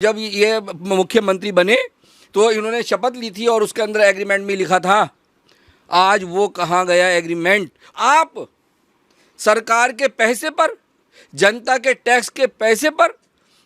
जब ये मुख्यमंत्री बने तो इन्होंने शपथ ली थी और उसके अंदर एग्रीमेंट में लिखा था। आज वो कहाँ गया एग्रीमेंट? आप सरकार के पैसे पर, जनता के टैक्स के पैसे पर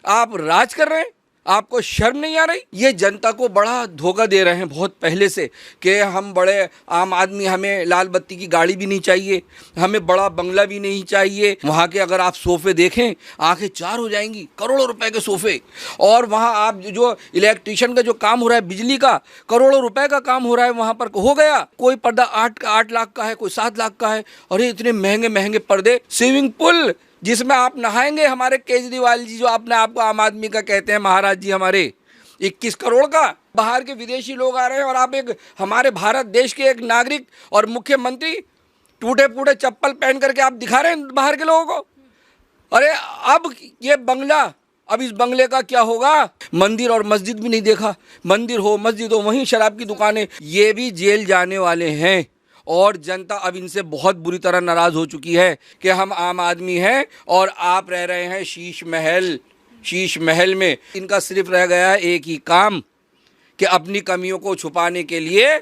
आप राज कर रहे हैं। आपको शर्म नहीं आ रही? ये जनता को बड़ा धोखा दे रहे हैं बहुत पहले से कि हम बड़े आम आदमी, हमें लाल बत्ती की गाड़ी भी नहीं चाहिए, हमें बड़ा बंगला भी नहीं चाहिए। वहाँ के अगर आप सोफ़े देखें आंखें चार हो जाएंगी, करोड़ों रुपए के सोफ़े। और वहाँ आप जो इलेक्ट्रिशियन का जो काम हो रहा है, बिजली का करोड़ों रुपए का काम हो रहा है, वहाँ पर हो गया। कोई पर्दा 8 लाख का है, कोई 7 लाख का है। और ये इतने महंगे महंगे पर्दे। स्विमिंग पूल जिसमें आप नहाएंगे, हमारे केजरीवाल जी जो अपने आपको आम आदमी का कहते हैं, महाराज जी हमारे 21 करोड़ का। बाहर के विदेशी लोग आ रहे हैं और आप एक हमारे भारत देश के एक नागरिक और मुख्यमंत्री टूटे फूटे चप्पल पहन करके आप दिखा रहे हैं बाहर के लोगों को। अरे अब ये बंगला, अब इस बंगले का क्या होगा? मंदिर और मस्जिद भी नहीं देखा। मंदिर हो मस्जिद हो, वहीं शराब की दुकानें। ये भी जेल जाने वाले हैं और जनता अब इनसे बहुत बुरी तरह नाराज़ हो चुकी है कि हम आम आदमी हैं और आप रह रहे हैं शीश महल में। इनका सिर्फ रह गया है एक ही काम कि अपनी कमियों को छुपाने के लिए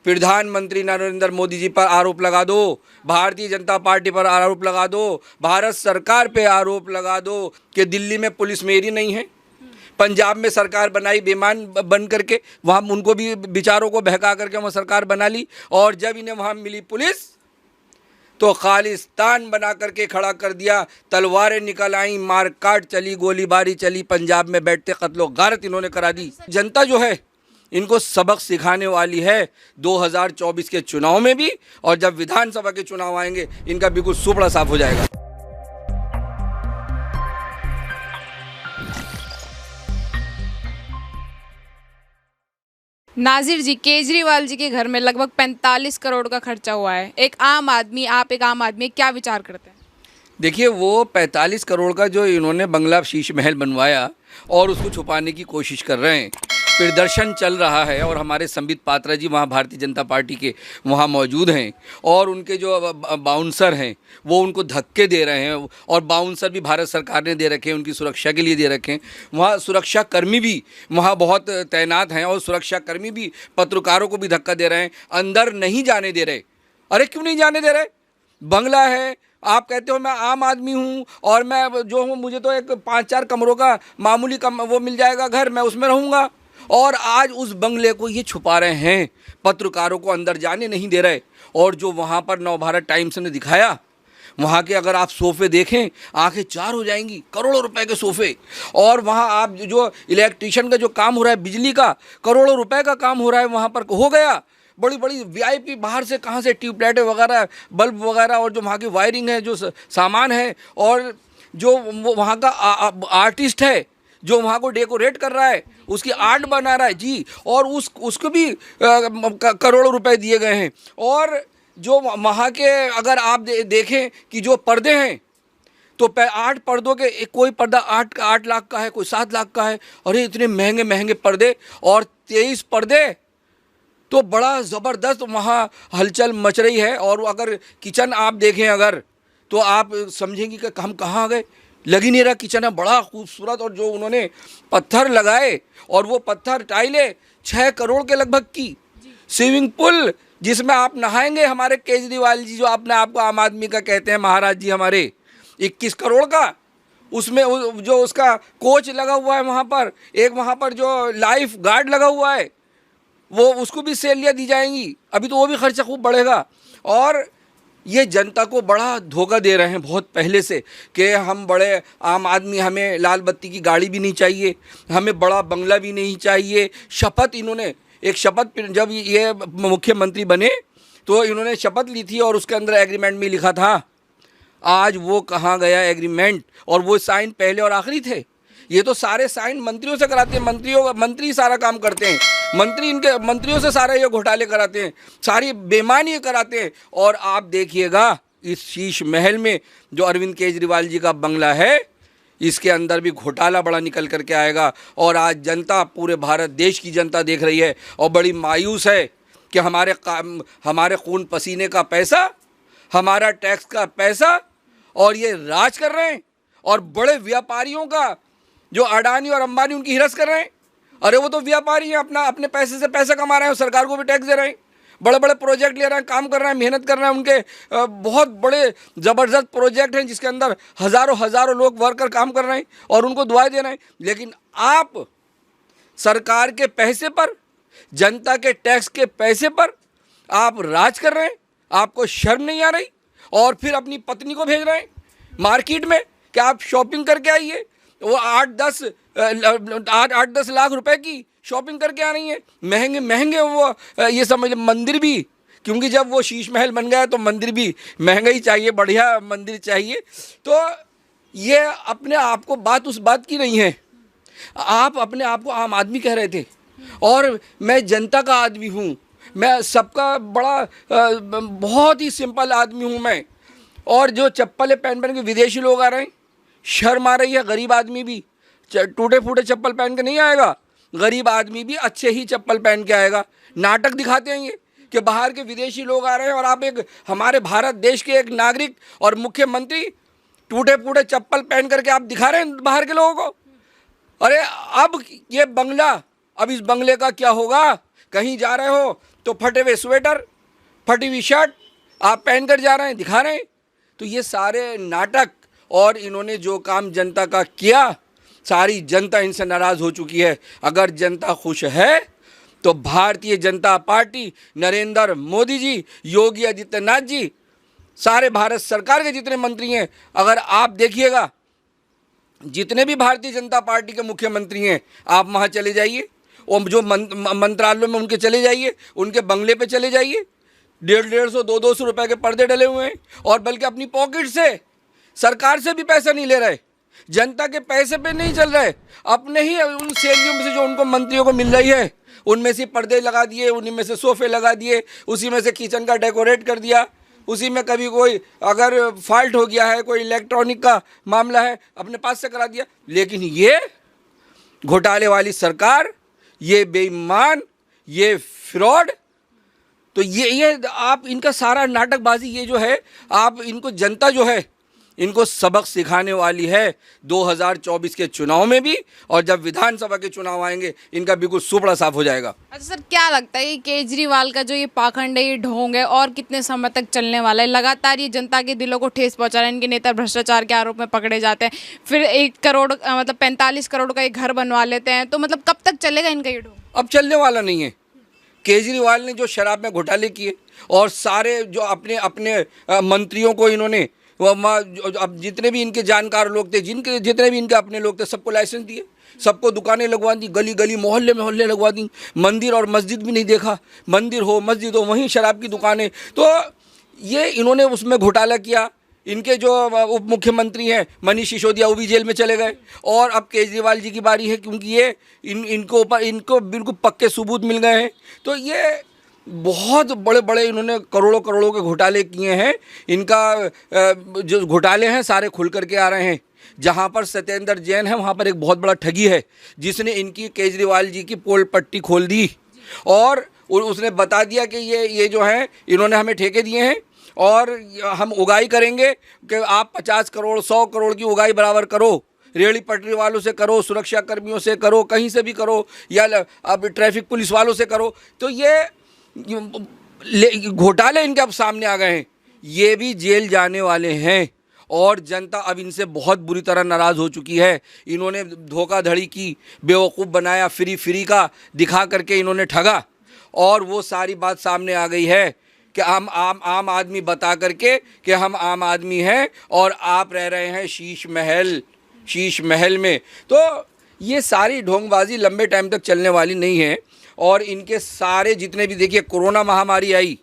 प्रधानमंत्री नरेंद्र मोदी जी पर आरोप लगा दो, भारतीय जनता पार्टी पर आरोप लगा दो, भारत सरकार पे आरोप लगा दो कि दिल्ली में पुलिस मेरी नहीं है, पंजाब में सरकार बनाई बेईमान बन करके, वहाँ उनको भी बेचारों को बहका करके वहाँ सरकार बना ली। और जब इन्हें वहाँ मिली पुलिस तो खालिस्तान बना करके खड़ा कर दिया। तलवारें निकल आई, मारकाट चली, गोलीबारी चली, पंजाब में बैठते कत्लो गारत इन्होंने करा दी। जनता जो है इनको सबक सिखाने वाली है 2024 के चुनाव में भी, और जब विधानसभा के चुनाव आएंगे इनका बिल्कुल सुपड़ा साफ हो जाएगा। नाजिर जी, केजरीवाल जी के घर में लगभग 45 करोड़ का खर्चा हुआ है। एक आम आदमी, आप एक आम आदमी, क्या विचार करते हैं? देखिए, वो 45 करोड़ का जो इन्होंने बंगला शीश महल बनवाया और उसको छुपाने की कोशिश कर रहे हैं। प्रदर्शन चल रहा है और हमारे संबित पात्रा जी वहाँ भारतीय जनता पार्टी के वहाँ मौजूद हैं और उनके जो बाउंसर हैं वो उनको धक्के दे रहे हैं। और बाउंसर भी भारत सरकार ने दे रखे हैं, उनकी सुरक्षा के लिए दे रखे हैं। वहाँ सुरक्षाकर्मी भी वहाँ बहुत तैनात हैं और सुरक्षाकर्मी भी पत्रकारों को भी धक्का दे रहे हैं, अंदर नहीं जाने दे रहे। अरे क्यों नहीं जाने दे रहे? बंगला है, आप कहते हो मैं आम आदमी हूँ और मैं जो हूँ, मुझे तो एक 5-4 कमरों का मामूली वो मिल जाएगा घर, मैं उसमें रहूँगा। और आज उस बंगले को ये छुपा रहे हैं, पत्रकारों को अंदर जाने नहीं दे रहे। और जो वहाँ पर नवभारत टाइम्स ने दिखाया, वहाँ के अगर आप सोफ़े देखें आंखें चार हो जाएंगी, करोड़ों रुपए के सोफ़े। और वहाँ आप जो इलेक्ट्रिशियन का जो काम हो रहा है, बिजली का करोड़ों रुपए का काम हो रहा है, वहाँ पर हो गया। बड़ी बड़ी वीआईपी बाहर से कहाँ से ट्यूबलाइटें वगैरह, बल्ब वगैरह, और जो वहाँ की वायरिंग है, जो सामान है, और जो वो वहाँ का आर्टिस्ट है जो वहाँ को डेकोरेट कर रहा है, उसकी आर्ट बना रहा है जी, और उसको भी करोड़ों रुपए दिए गए हैं। और जो वहाँ के अगर आप देखें कि जो पर्दे हैं तो 8 पर्दों के कोई पर्दा 8 लाख का है, कोई 7 लाख का है। और ये इतने महंगे महंगे पर्दे और 23 पर्दे, तो बड़ा ज़बरदस्त वहाँ हलचल मच रही है। और अगर किचन आप देखें अगर, तो आप समझेंगे कि हम कहाँ आ गए। लग ही नहीं रहा किचन है, बड़ा खूबसूरत। और जो उन्होंने पत्थर लगाए, और वो पत्थर टाइलें 6 करोड़ के लगभग की। स्विमिंग पूल जिसमें आप नहाएंगे, हमारे केजरीवाल जी जो अपने आपको आम आदमी का कहते हैं, महाराज जी हमारे 21 करोड़ का। उसमें जो उसका कोच लगा हुआ है वहाँ पर, एक वहाँ पर जो लाइफ गार्ड लगा हुआ है, वो उसको भी सैलरियाँ दी जाएंगी। अभी तो वो भी खर्चा खूब बढ़ेगा। और ये जनता को बड़ा धोखा दे रहे हैं बहुत पहले से कि हम बड़े आम आदमी, हमें लाल बत्ती की गाड़ी भी नहीं चाहिए, हमें बड़ा बंगला भी नहीं चाहिए। शपथ इन्होंने जब ये मुख्यमंत्री बने तो इन्होंने शपथ ली थी और उसके अंदर एग्रीमेंट में लिखा था। आज वो कहाँ गया एग्रीमेंट? और वो साइन पहले और आखिरी थे। ये तो सारे साइन मंत्रियों से कराते हैं, मंत्री सारा काम करते हैं, मंत्रियों से सारे ये घोटाले कराते हैं, सारी बेईमानी कराते हैं। और आप देखिएगा इस शीश महल में जो अरविंद केजरीवाल जी का बंगला है, इसके अंदर भी घोटाला बड़ा निकल करके आएगा। और आज जनता, पूरे भारत देश की जनता देख रही है और बड़ी मायूस है कि हमारे खून पसीने का पैसा, हमारा टैक्स का पैसा, और ये राज कर रहे हैं। और बड़े व्यापारियों का जो अडानी और अंबानी उनकी हिरस कर रहे हैं। अरे वो तो व्यापारी हैं, अपना अपने पैसे से पैसा कमा रहे हैं, सरकार को भी टैक्स दे रहे हैं, बड़े बड़े प्रोजेक्ट ले रहे हैं, काम कर रहे हैं, मेहनत कर रहे हैं। उनके बहुत बड़े ज़बरदस्त प्रोजेक्ट हैं जिसके अंदर हज़ारों हज़ारों लोग वर्कर काम कर रहे हैं और उनको दुआएं दे रहे हैं। लेकिन आप सरकार के पैसे पर, जनता के टैक्स के पैसे पर आप राज कर रहे हैं। आपको शर्म नहीं आ रही? और फिर अपनी पत्नी को भेज रहे हैं मार्केट में कि आप शॉपिंग करके आइए। वो 8-10 लाख रुपए की शॉपिंग करके आ रही हैं, महंगे महंगे। वो ये समझ, मंदिर भी, क्योंकि जब वो शीश महल बन गया तो मंदिर भी महंगा ही चाहिए, बढ़िया मंदिर चाहिए। तो ये अपने आप को बात उस बात की नहीं है। आप अपने आप को आम आदमी कह रहे थे और मैं जनता का आदमी हूँ, मैं सबका बड़ा बहुत ही सिंपल आदमी हूँ मैं। और जो चप्पलें पहन पहन के विदेशी लोग आ रहे हैं, शर्म आ रही है। गरीब आदमी भी टूटे फूटे चप्पल पहन के नहीं आएगा, गरीब आदमी भी अच्छे ही चप्पल पहन के आएगा। नाटक दिखाते हैं ये कि बाहर के विदेशी लोग आ रहे हैं और आप एक हमारे भारत देश के एक नागरिक और मुख्यमंत्री टूटे फूटे चप्पल पहन करके आप दिखा रहे हैं बाहर के लोगों को। अरे अब ये बंगला, अब इस बंगले का क्या होगा? कहीं जा रहे हो तो फटे हुए स्वेटर, फटी हुई शर्ट आप पहन कर जा रहे हैं, दिखा रहे हैं। तो ये सारे नाटक, और इन्होंने जो काम जनता का किया, सारी जनता इनसे नाराज़ हो चुकी है। अगर जनता खुश है तो भारतीय जनता पार्टी, नरेंद्र मोदी जी, योगी आदित्यनाथ जी, सारे भारत सरकार के जितने मंत्री हैं, अगर आप देखिएगा जितने भी भारतीय जनता पार्टी के मुख्यमंत्री हैं, आप वहाँ चले जाइए और जो मंत्रालयों में उनके चले जाइए, उनके बंगले पे चले जाइए, 150-150, 200 रुपए के पर्दे डले हुए हैं, और बल्कि अपनी पॉकेट से, सरकार से भी पैसा नहीं ले रहे, जनता के पैसे पे नहीं चल रहे, अपने ही उन सैलरियों में से जो उनको मंत्रियों को मिल रही है उनमें से पर्दे लगा दिए, उन्हीं में से सोफे लगा दिए, उसी में से किचन का डेकोरेट कर दिया, उसी में कभी कोई अगर फॉल्ट हो गया है, कोई इलेक्ट्रॉनिक का मामला है, अपने पास से करा दिया। लेकिन ये घोटाले वाली सरकार, ये बेईमान, ये फ्रॉड, तो ये आप इनका सारा नाटकबाजी, ये जो है, आप इनको जनता जो है इनको सबक सिखाने वाली है 2024 के चुनाव में भी, और जब विधानसभा के चुनाव आएंगे इनका बिल्कुल सुपड़ा साफ हो जाएगा। अच्छा सर, क्या लगता है ये केजरीवाल का जो ये पाखंड है, ये ढोंग है, और कितने समय तक चलने वाला है? लगातार ये जनता के दिलों को ठेस पहुंचा रहे हैं। इनके नेता भ्रष्टाचार के आरोप में पकड़े जाते हैं, फिर 1 करोड़ मतलब 45 करोड़ का एक घर बनवा लेते हैं। तो मतलब कब तक चलेगा इनका ये ढोंग? अब चलने वाला नहीं है। केजरीवाल ने जो शराब में घोटाले किए और सारे जो अपने अपने मंत्रियों को इन्होंने, अब जितने भी इनके जानकार लोग थे, जितने भी इनके अपने लोग थे, सबको लाइसेंस दिए, सबको दुकानें लगवा दी, गली गली मोहल्ले मोहल्ले लगवा दी। मंदिर और मस्जिद भी नहीं देखा, मंदिर हो मस्जिद हो वहीं शराब की दुकानें। तो ये इन्होंने उसमें घोटाला किया। इनके जो उप मुख्यमंत्री हैं मनीष सिसोदिया, वो भी जेल में चले गए। और अब केजरीवाल जी की बारी है, क्योंकि ये इनको बिल्कुल पक्के सबूत मिल गए हैं। तो ये बहुत बड़े बड़े इन्होंने करोड़ों करोड़ों के घोटाले किए हैं। इनका जो घोटाले हैं सारे खुल करके आ रहे हैं। जहाँ पर सत्येंद्र जैन है वहाँ पर एक बहुत बड़ा ठगी है, जिसने इनकी केजरीवाल जी की पोल पट्टी खोल दी और उसने बता दिया कि ये जो हैं इन्होंने हमें ठेके दिए हैं और हम उगाई करेंगे कि आप 50 करोड़ 100 करोड़ की उगाई बराबर करो, रेहड़ी पटरी वालों से करो, सुरक्षा कर्मियों से करो, कहीं से भी करो, या अब ट्रैफिक पुलिस वालों से करो। तो ये घोटाले इनके अब सामने आ गए हैं। ये भी जेल जाने वाले हैं और जनता अब इनसे बहुत बुरी तरह नाराज़ हो चुकी है। इन्होंने धोखाधड़ी की, बेवकूफ़ बनाया, फ्री का दिखा करके इन्होंने ठगा, और वो सारी बात सामने आ गई है कि हम आम आदमी बता करके कि हम आम आदमी हैं और आप रह रहे हैं शीश महल में। तो ये सारी ढोंगबाजी लंबे टाइम तक चलने वाली नहीं है। और इनके सारे जितने भी, देखिए कोरोना महामारी आई,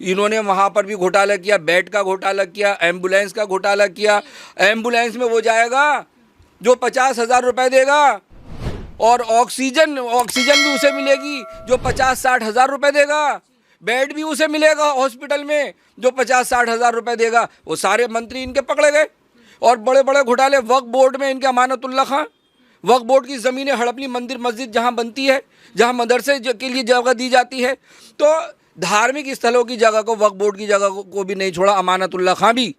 इन्होंने वहाँ पर भी घोटाला किया, बेड का घोटाला किया, एम्बुलेंस का घोटाला किया। एम्बुलेंस में वो जाएगा जो 50,000 रुपये देगा, और ऑक्सीजन भी उसे मिलेगी जो 50-60 हज़ार रुपये देगा। बेड भी उसे मिलेगा हॉस्पिटल में जो 50-60 हज़ार रुपये देगा। वो सारे मंत्री इनके पकड़े गए। और बड़े बड़े घोटाले वक्फ बोर्ड में इनके अमानतुल्लाह खां, वक्फ बोर्ड की ज़मीनें हड़पनी, मंदिर मस्जिद जहाँ बनती है, जहाँ मदरसे के लिए जगह दी जाती है, तो धार्मिक स्थलों की जगह को, वक्फ बोर्ड की जगह को भी नहीं छोड़ा। अमानतुल्लाह खां भी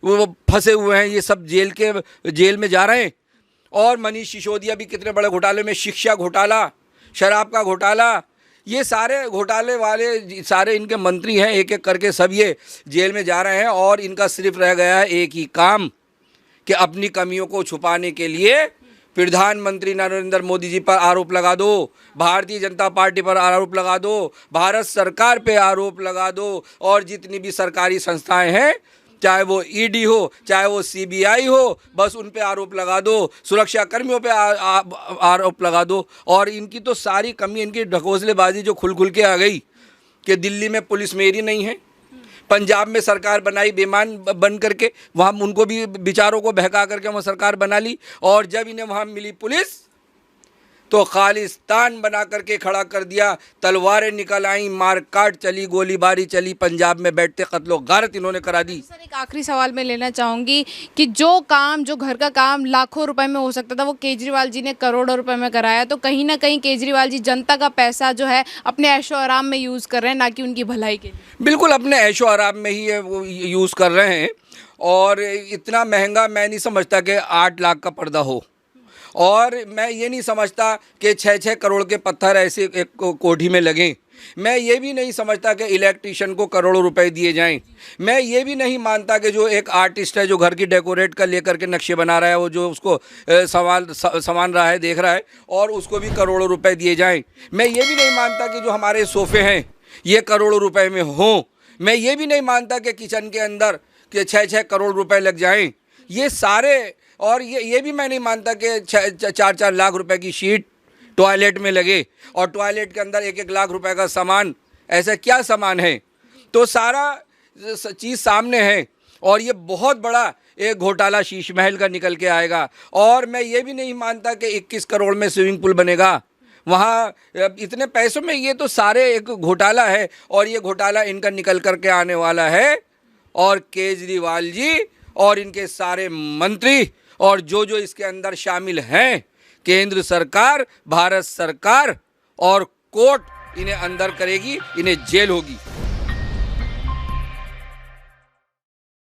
वो फंसे हुए हैं, ये सब जेल में जा रहे हैं। और मनीष सिसोदिया भी कितने बड़े घोटाले में, शिक्षा घोटाला, शराब का घोटाला, ये सारे घोटाले वाले सारे इनके मंत्री हैं, एक एक करके सब ये जेल में जा रहे हैं। और इनका सिर्फ रह गया है एक ही काम कि अपनी कमियों को छुपाने के लिए प्रधानमंत्री नरेंद्र मोदी जी पर आरोप लगा दो, भारतीय जनता पार्टी पर आरोप लगा दो, भारत सरकार पे आरोप लगा दो, और जितनी भी सरकारी संस्थाएं हैं, चाहे वो ईडी हो, चाहे वो सीबीआई हो, बस उन पे आरोप लगा दो, सुरक्षा कर्मियों पे आरोप लगा दो। और इनकी तो सारी कमी, इनकी ढकोसलेबाजी जो खुल के आ गई कि दिल्ली में पुलिस मेरी नहीं है, पंजाब में सरकार बनाई बेईमान बन करके, वहाँ उनको भी बेचारों को बहका करके वहाँ सरकार बना ली, और जब इन्हें वहाँ मिली पुलिस तो खालिस्तान बना करके खड़ा कर दिया, तलवारें निकल आई, मारकाट चली, गोलीबारी चली, पंजाब में बैठते कत्लो गारत इन्होंने करा दी। सर एक आखिरी सवाल मैं लेना चाहूँगी कि जो काम, जो घर का काम लाखों रुपए में हो सकता था, वो केजरीवाल जी ने करोड़ों रुपए में कराया, तो कहीं ना कहीं केजरीवाल जी जनता का पैसा जो है अपने ऐशो आराम में यूज़ कर रहे हैं, ना कि उनकी भलाई के लिए। बिल्कुल अपने ऐशो आराम में ही वो यूज़ कर रहे हैं। और इतना महंगा मैं नहीं समझता कि 8 लाख का पर्दा हो, और मैं ये नहीं समझता कि 6-6 करोड़ के पत्थर ऐसे एक कोठी में लगें। मैं ये भी नहीं समझता कि इलेक्ट्रिशियन को करोड़ों रुपए दिए जाएं। मैं ये भी नहीं मानता कि जो एक आर्टिस्ट है जो घर की डेकोरेट का लेकर के नक्शे बना रहा है, वो जो उसको संभाल रहा है, देख रहा है, और उसको भी करोड़ों रुपए दिए जाएं। मैं ये भी नहीं मानता कि जो हमारे सोफ़े हैं ये करोड़ों रुपए में हों। मैं ये भी नहीं मानता कि किचन के अंदर कि 6-6 करोड़ रुपए लग जाएं। ये सारे, और ये भी मैं नहीं मानता कि 4-4 लाख रुपए की शीट टॉयलेट में लगे, और टॉयलेट के अंदर 1-1 लाख रुपए का सामान। ऐसा क्या सामान है? तो सारा चीज़ सामने है, और ये बहुत बड़ा एक घोटाला शीश महल का निकल के आएगा। और मैं ये भी नहीं मानता कि 21 करोड़ में स्विमिंग पूल बनेगा वहाँ, इतने पैसों में। ये तो सारे एक घोटाला है, और ये घोटाला इनका निकल करके आने वाला है। और केजरीवाल जी और इनके सारे मंत्री और जो जो इसके अंदर शामिल हैं, केंद्र सरकार, भारत सरकार और कोर्ट इन्हें अंदर करेगी, इन्हें जेल होगी।